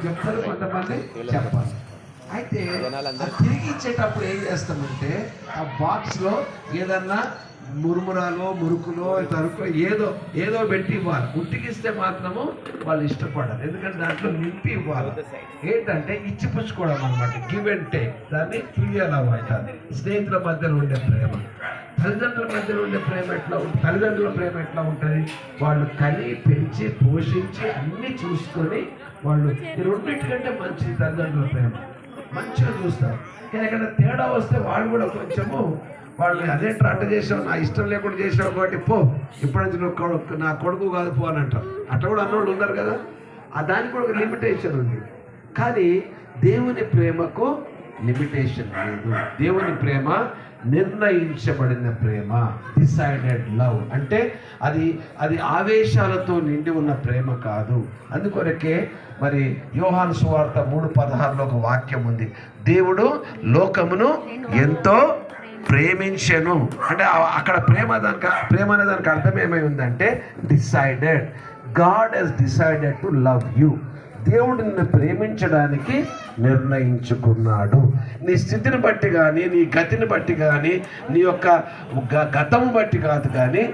చెప్తారు, కొంతమంది చెప్పాలి. అయితే తిరిగి ఇచ్చేటప్పుడు ఏం చేస్తామంటే ఆ బాక్స్లో ఏదన్నా మురుమురాలో మురుకులో తరుకులో ఏదో ఏదో పెట్టి ఇవ్వాలి. ఉట్టికిస్తే మాత్రము వాళ్ళు ఇష్టపడరు, ఎందుకంటే దాంట్లో నింపి ఇవ్వాలి. ఏంటంటే ఇచ్చి పుచ్చుకోవడం అనమాట, గివ్ అండ్ టేక్. దాన్ని ఫిలియల్ అంటారు. స్నేహితుల మధ్యలో ఉండే ప్రేమ, తల్లిదండ్రుల మధ్యలో ఉండే ప్రేమ ఎట్లా ఉంటుంది? తల్లిదండ్రుల ప్రేమ ఎట్లా ఉంటుంది? వాళ్ళు కని పెంచి పోషించి అన్నీ చూసుకొని వాళ్ళు రెండింటికంటే మంచి తల్లిదండ్రుల ప్రేమ మంచిగా చూస్తారు. కానీ ఎక్కడ తేడా వస్తే వాళ్ళు కూడా కొంచెము వాళ్ళు అదేంటో అట్ట చేసావు, నా ఇష్టం లేకుండా చేసావు కాబట్టి పో, ఇప్పటి నుంచి నువ్వు నా కొడుకు కాదు పో అని అంటారు. అట్లా కూడా అన్నోళ్ళు ఉన్నారు కదా. ఆ దానికి కూడా ఒక లిమిటేషన్ ఉంది. కానీ దేవుని ప్రేమకు లిమిటేషన్ లేదు. దేవుని ప్రేమ నిర్ణయించబడిన ప్రేమ, డిసైడెడ్ లవ్. అంటే అది ఆవేశాలతో నిండి ఉన్న ప్రేమ కాదు. అందుకొరకే మరి యోహాను సువార్త 3:16లో ఒక వాక్యం ఉంది, దేవుడు లోకమును ఎంతో ప్రేమించెను. అంటే అక్కడ ప్రేమ అనే దానికి అర్థం ఏమై ఉందంటే decided. God has decided to love you. దేవుడు నిన్ను ప్రేమించడానికి నిర్ణయించుకున్నాడు. నీ స్థితిని బట్టి కానీ, నీ గతిని బట్టి కానీ, నీ యొక్క గతము బట్టి కాదు, కానీ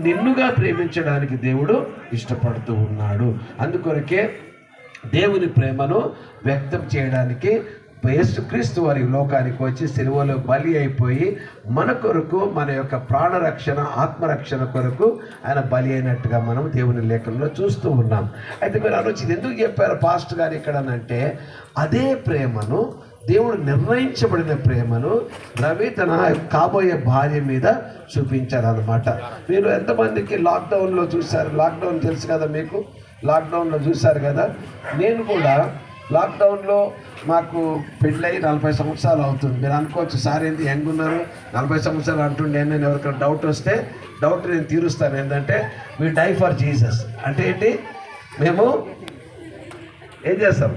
నిన్నుగా ప్రేమించడానికి దేవుడు ఇష్టపడుతూ ఉన్నాడు. అందుకొరకే దేవుని ప్రేమను వ్యక్తం చేయడానికి యేసుక్రీస్తు వారి లోకానికి వచ్చి సిలువలో బలి అయిపోయి మన కొరకు, మన యొక్క ప్రాణరక్షణ ఆత్మరక్షణ కొరకు ఆయన బలి అయినట్టుగా మనం దేవుని లేఖనంలో చూస్తూ ఉన్నాం. అయితే మీరు ఆలోచించి ఎందుకు చెప్పారు పాస్ట్ గారు ఇక్కడనంటే, అదే ప్రేమను దేవుడు నిర్ణయించబడిన ప్రేమను రవి తన కాబోయే భార్య మీద చూపించారనమాట. మీరు ఎంతమందికి లాక్డౌన్లో చూశారు? లాక్డౌన్ తెలుసు కదా మీకు, లాక్డౌన్లో చూశారు కదా. నేను కూడా లాక్డౌన్లో మాకు పెళ్ళై 40 సంవత్సరాలు అవుతుంది. మీరు అనుకోవచ్చు, సార్ ఏంటి యంగ్ ఉన్నారు, 40 సంవత్సరాలు అంటుండే. నేను ఎవరికైనా డౌట్ వస్తే డౌట్ నేను తీరుస్తాను. ఏంటంటే వీ డై ఫర్ జీసస్. అంటే ఏంటి? మేము ఏం చేస్తాం?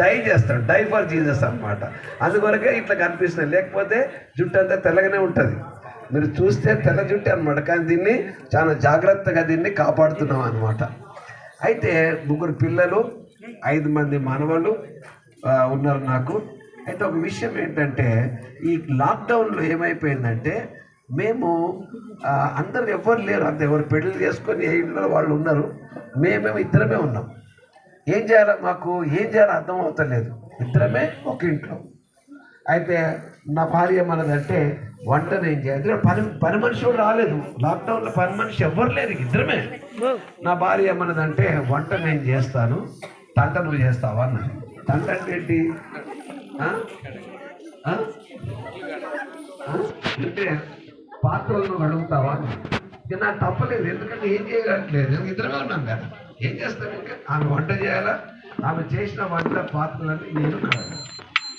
డై చేస్తాం, డై ఫర్ జీసస్ అన్నమాట. అందుకొరకే ఇట్లా కనిపిస్తుంది. లేకపోతే జుట్టు అంతా తెల్లగానే ఉంటుంది. మీరు చూస్తే తెల్ల జుట్టు అనమాట, కానీ దీన్ని చాలా జాగ్రత్తగా దీన్ని కాపాడుతున్నాం అనమాట. అయితే 3 పిల్లలు, 5 మంది మనవళ్ళు ఉన్నారు నాకు. అయితే ఒక విషయం ఏంటంటే, ఈ లాక్డౌన్లో ఏమైపోయిందంటే, మేము అందరు ఎవరు లేరు, అంత ఎవరు పెళ్ళి చేసుకొని ఏ ఇంట్లో వాళ్ళు ఉన్నారు, మేమేమో ఇద్దరమే ఉన్నాం. ఏం చేయాలో అర్థం అవుతలేదు. ఇద్దరమే ఒక ఇంట్లో. అయితే నా భార్య ఏమన్నదంటే, వంట నేను చేయాలి. పని మనిషి కూడా రాలేదు లాక్డౌన్లో, పని మనిషి ఎవరు లేరు, ఇద్దరమే. నా భార్య ఏమన్నదంటే, వంట నేను చేస్తాను, తంట నువ్వు చేస్తావా అన్న. తంట అంటే ఏంటి? అంటే పాత్రలు నువ్వు అడుగుతావా? ఇక నాకు తప్పలేదు, ఎందుకంటే ఏం చేయట్లేదు, ఇద్దరమే ఉన్నాం కదా, ఏం చేస్తాను. ఇంకా ఆమె వంట చేయాలా, ఆమె చేసిన వంట పాత్రలన్నీ నేను